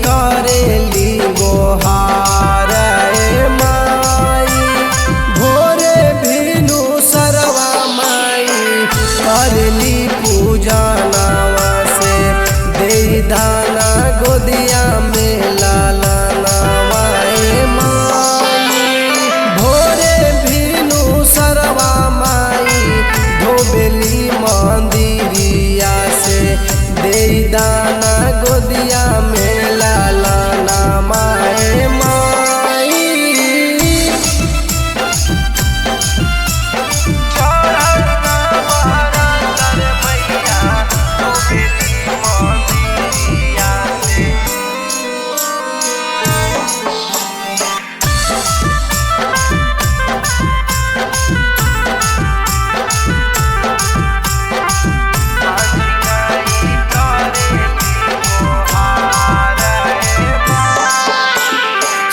करेली गोहार माई भोरे भीनु सरवा माई करली पूजा नावा से दे दाना गोदिया में लाला नावाए माई भोरे भीनु सरवा माई धोबेली मंदिरिया से दे दाना गोदिया में लाला नामाए माई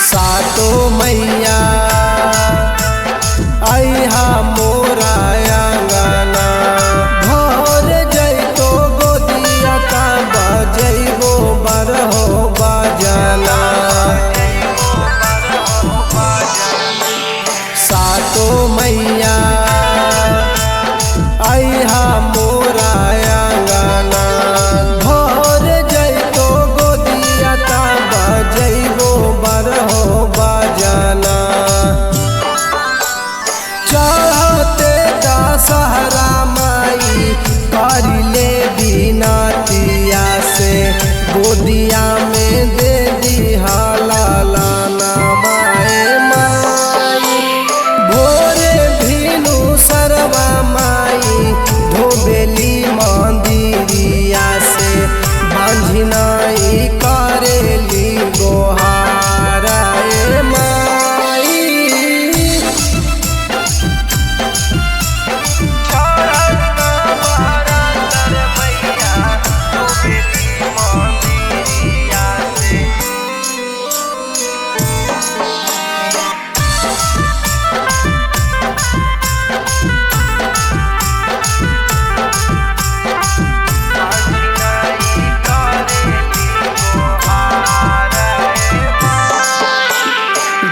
सातो मैया आइहा मोरा आंगना भर जैतो गोदिया का बजैबो बरहो बजना सातो मैया आइहा मोरा आंगना भर जैतो गोदिया का बजैबो बरहो बजना चढ़ते दशहरा माई करिले बिनतिया से गोदिया में दे दिहा लाला नामाए माई भोरे भीनु सरवा माई धोबेली मंदिरिया से बांझनाई करेली गोहार माई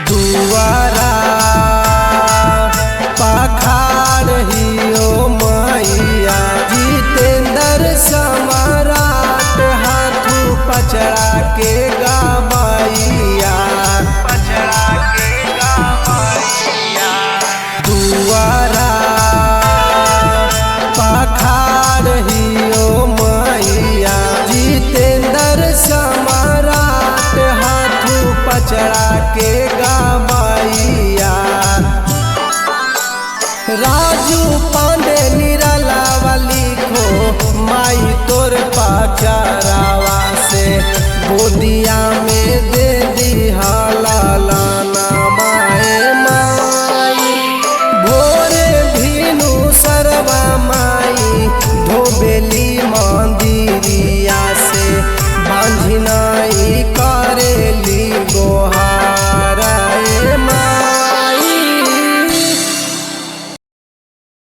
दुआरा पखार हियो मैया जितेंद्र सम्राट हाथू पचड़ा के गवैया दुआरा पखार हियो मैया जितेंद्र सम्राट हाथू पचड़ा के गवैया